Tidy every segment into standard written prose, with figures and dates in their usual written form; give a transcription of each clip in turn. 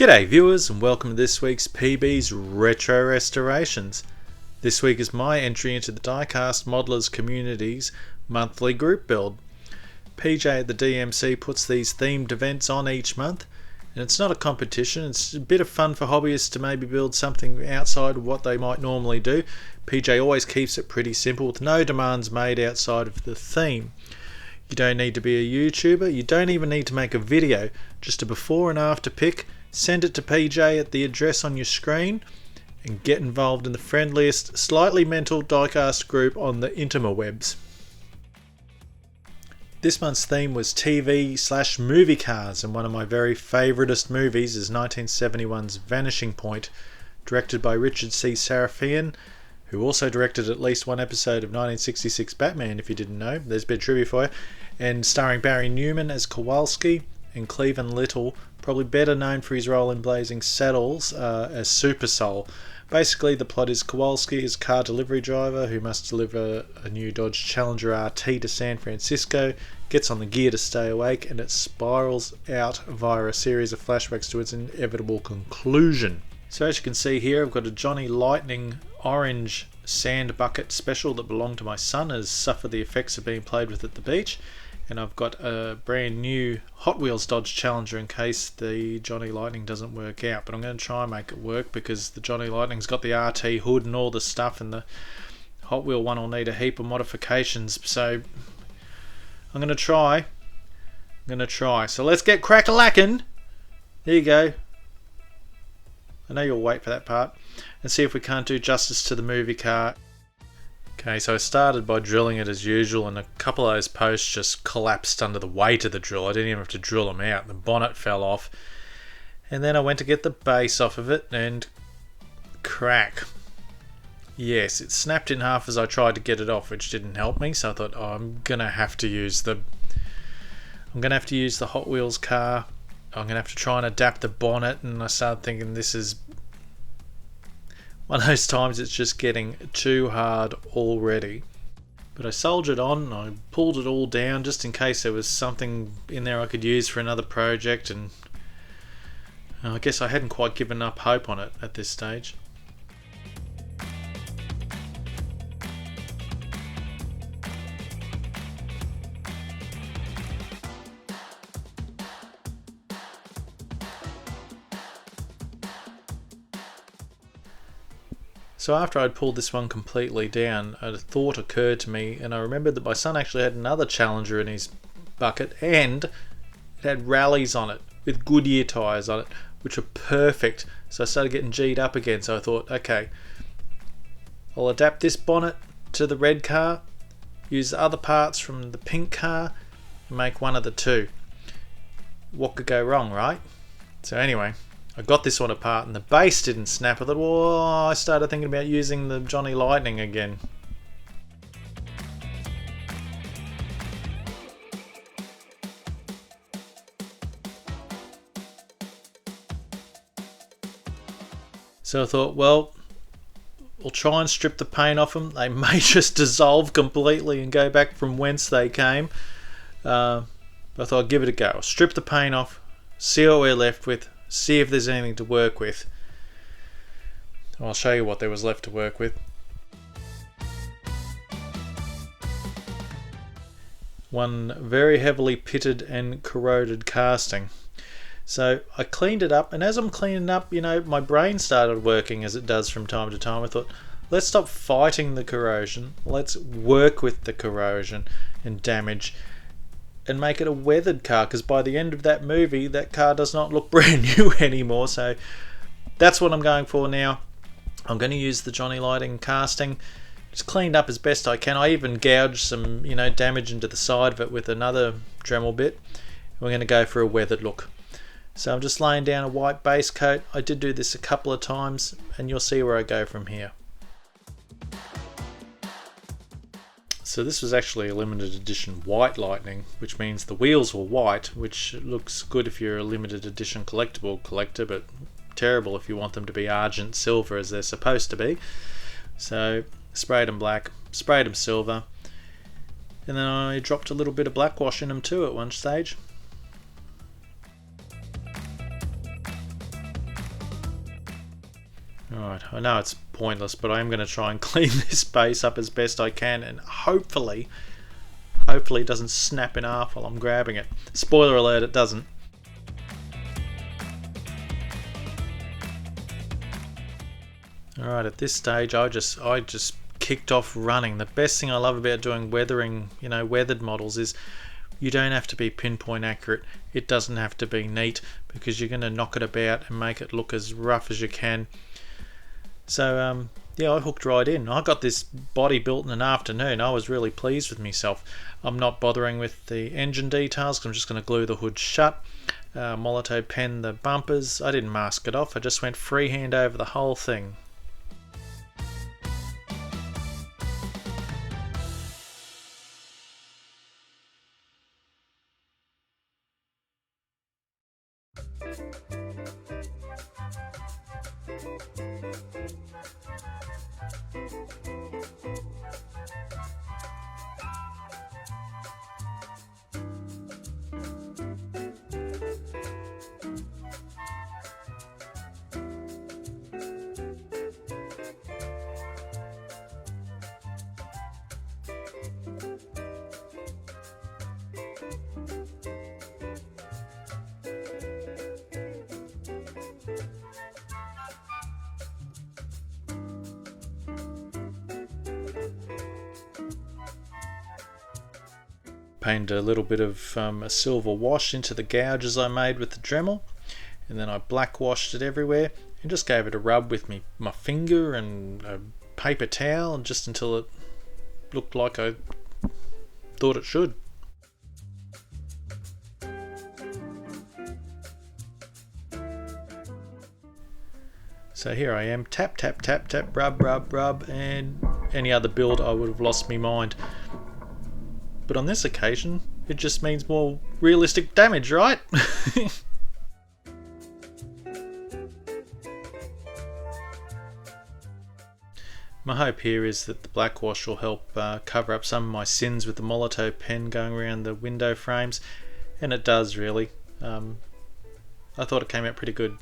G'day viewers and welcome to this week's PB's Retro Restorations. This week is my entry into the Diecast Modelers Community's monthly group build. PJ at the DMC puts these themed events on each month, and it's not a competition, it's a bit of fun for hobbyists to maybe build something outside of what they might normally do. PJ always keeps it pretty simple with no demands made outside of the theme. You don't need to be a YouTuber, you don't even need to make a video, just a before and after pic. Send it to PJ at the address on your screen and get involved in the friendliest, slightly mental diecast group on the interwebs. This month's theme was TV/movie cars, and one of my very favouriteest movies is 1971's Vanishing Point, directed by Richard C. Sarafian, who also directed at least one episode of 1966 Batman, if you didn't know. There's a bit of trivia for you. And starring Barry Newman as Kowalski and Cleveland Little, probably better known for his role in Blazing Saddles as Super Soul. Basically, the plot is Kowalski is a car delivery driver who must deliver a new Dodge Challenger RT to San Francisco, gets on the gear to stay awake, and it spirals out via a series of flashbacks to its inevitable conclusion. So as you can see here, I've got a Johnny Lightning orange sand bucket special that belonged to my son, has suffered the effects of being played with at the beach. And I've got a brand new Hot Wheels Dodge Challenger in case the Johnny Lightning doesn't work out. But I'm going to try and make it work because the Johnny Lightning's got the RT hood and all the stuff, and the Hot Wheel one will need a heap of modifications. So I'm going to try. So let's get crack-a-lackin'. There you go. I know you'll wait for that part. And see if we can't do justice to the movie car. Okay, so I started by drilling it as usual, and a couple of those posts just collapsed under the weight of the drill. I didn't even have to drill them out. The bonnet fell off. And then I went to get the base off of it, and crack. Yes, it snapped in half as I tried to get it off, which didn't help me. So I thought, I'm gonna have to use the Hot Wheels car. I'm gonna have to try and adapt the bonnet, and I started thinking this is one of those times it's just getting too hard already. But I soldiered on, I pulled it all down just in case there was something in there I could use for another project, and I guess I hadn't quite given up hope on it at this stage. So after I'd pulled this one completely down, a thought occurred to me, and I remembered that my son actually had another Challenger in his bucket, and it had rallies on it with Goodyear tyres on it, which were perfect. So I started getting G'd up again. So I thought, okay, I'll adapt this bonnet to the red car, use the other parts from the pink car, and make one of the two. What could go wrong, right? So anyway, I got this one apart and the base didn't snap. I thought, well, I started thinking about using the Johnny Lightning again. So I thought, well, we'll try and strip the paint off them. They may just dissolve completely and go back from whence they came. But I thought I'd give it a go. I'll strip the paint off, see what we're left with, see if there's anything to work with. I'll show you what there was left to work with. One very heavily pitted and corroded casting. So I cleaned it up, and as I'm cleaning up, my brain started working as it does from time to time. I thought, let's stop fighting the corrosion, let's work with the corrosion and damage and make it a weathered car, because by the end of that movie that car does not look brand new anymore. So that's what I'm going for now. I'm going to use the Johnny Lightning casting. Just cleaned up as best I can. I even gouged some damage into the side of it with another Dremel bit. We're going to go for a weathered look. So I'm just laying down a white base coat. I did do this a couple of times, and you'll see where I go from here. So this was actually a limited edition white Lightning, which means the wheels were white, which looks good if you're a limited edition collectible collector, but terrible if you want them to be argent silver as they're supposed to be. So sprayed them black, sprayed them silver, and then I dropped a little bit of black wash in them too at one stage. Alright, I know it's pointless, but I am going to try and clean this base up as best I can, and hopefully it doesn't snap in half while I'm grabbing it. Spoiler alert, it doesn't. Alright, at this stage I just kicked off running. The best thing I love about doing weathering, weathered models, is you don't have to be pinpoint accurate. It doesn't have to be neat, because you're going to knock it about and make it look as rough as you can. So I hooked right in. I got this body built in an afternoon. I was really pleased with myself. I'm not bothering with the engine details, because I'm just going to glue the hood shut, Molotow pen the bumpers. I didn't mask it off, I just went freehand over the whole thing. Painted a little bit of a silver wash into the gouges I made with the Dremel, and then I black washed it everywhere and just gave it a rub with my finger and a paper towel, just until it looked like I thought it should. So here I am, tap tap tap tap, rub rub rub, and any other build I would have lost my mind. But on this occasion, it just means more realistic damage, right? My hope here is that the black wash will help cover up some of my sins with the Molotow pen going around the window frames, and it does really. I thought it came out pretty good.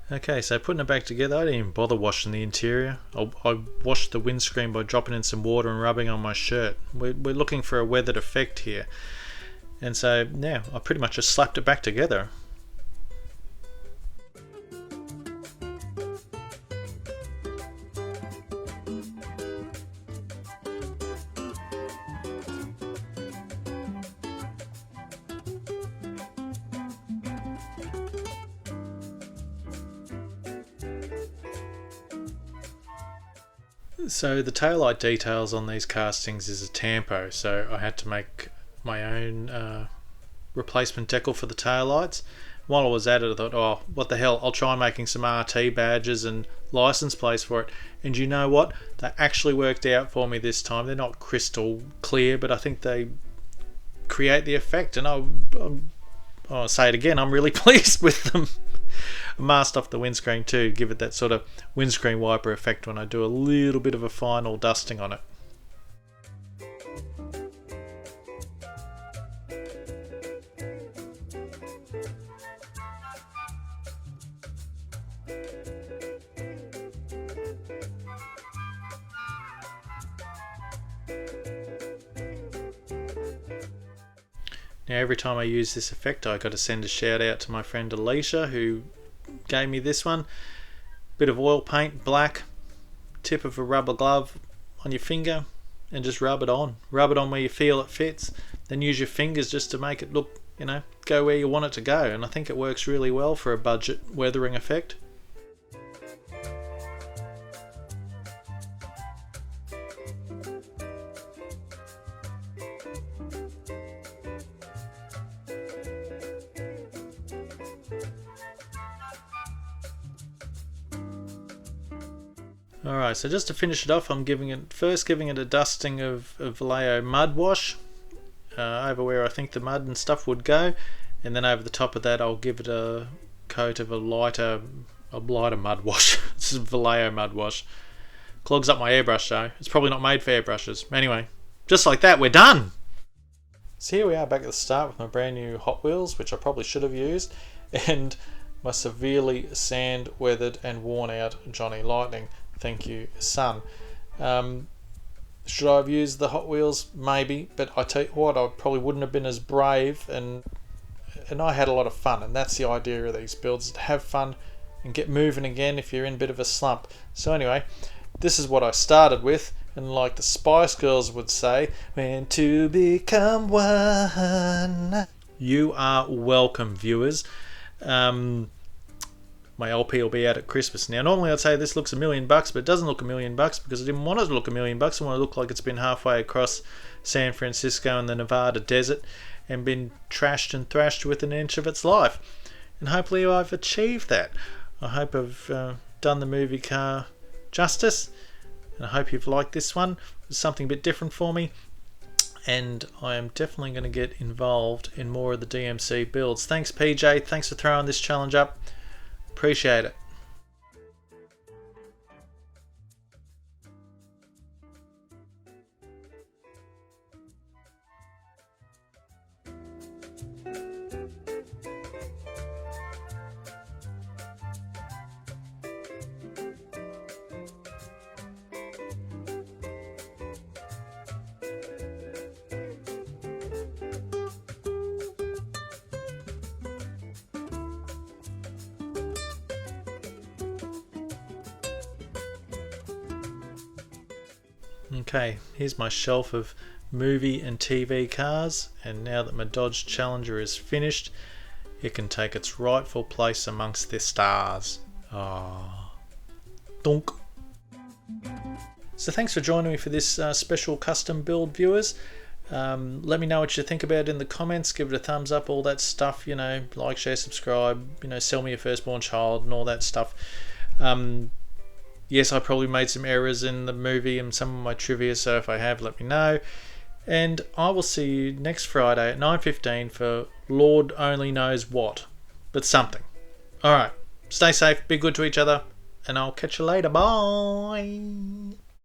Okay, so putting it back together, I didn't even bother washing the interior. I washed the windscreen by dropping in some water and rubbing on my shirt. We're looking for a weathered effect here. And so now I pretty much just slapped it back together. So the taillight details on these castings is a tampo, so I had to make my own replacement decal for the taillights. While I was at it, I thought, oh, what the hell, I'll try making some RT badges and license plates for it. And you know what? They actually worked out for me this time. They're not crystal clear, but I think they create the effect, and I'll say it again, I'm really pleased with them. I masked off the windscreen too, give it that sort of windscreen wiper effect when I do a little bit of a final dusting on it. Now every time I use this effect, I got to send a shout out to my friend Alicia, who gave me this one. Bit of oil paint, black, tip of a rubber glove on your finger, and just rub it on. Rub it on where you feel it fits. then use your fingers just to make it look, go where you want it to go. And I think it works really well for a budget weathering effect. Alright, so just to finish it off, I'm giving it a dusting of Vallejo mud wash over where I think the mud and stuff would go, and then over the top of that I'll give it a coat of a lighter mud wash. This is Vallejo mud wash. Clogs up my airbrush though. It's probably not made for airbrushes. Anyway, just like that, we're done! So here we are back at the start with my brand new Hot Wheels, which I probably should have used, and my severely sand weathered and worn out Johnny Lightning. Thank you, son. Should I have used the Hot Wheels? Maybe, but I tell you what, I probably wouldn't have been as brave, and I had a lot of fun, and that's the idea of these builds, to have fun and get moving again if you're in a bit of a slump. So anyway, this is what I started with, and like the Spice Girls would say, when to become one. You are welcome, viewers. My LP will be out at Christmas. Now, normally I'd say this looks $1 million, but it doesn't look $1 million because I didn't want it to look $1 million. I want it to look like it's been halfway across San Francisco and the Nevada desert and been trashed and thrashed within an inch of its life. And hopefully I've achieved that. I hope I've done the movie car justice, and I hope you've liked this one. It's something a bit different for me, and I am definitely going to get involved in more of the DMC builds. Thanks, PJ. Thanks for throwing this challenge up. Appreciate it. Okay, here's my shelf of movie and TV cars, and now that my Dodge Challenger is finished, it can take its rightful place amongst the stars. Ah, donk. So thanks for joining me for this special custom build, viewers. Let me know what you think about it in the comments. Give it a thumbs up, all that stuff, like, share, subscribe, sell me your firstborn child and all that stuff. Yes, I probably made some errors in the movie and some of my trivia, so if I have, let me know. And I will see you next Friday at 9:15 for Lord only knows what, but something. Alright, stay safe, be good to each other, and I'll catch you later. Bye!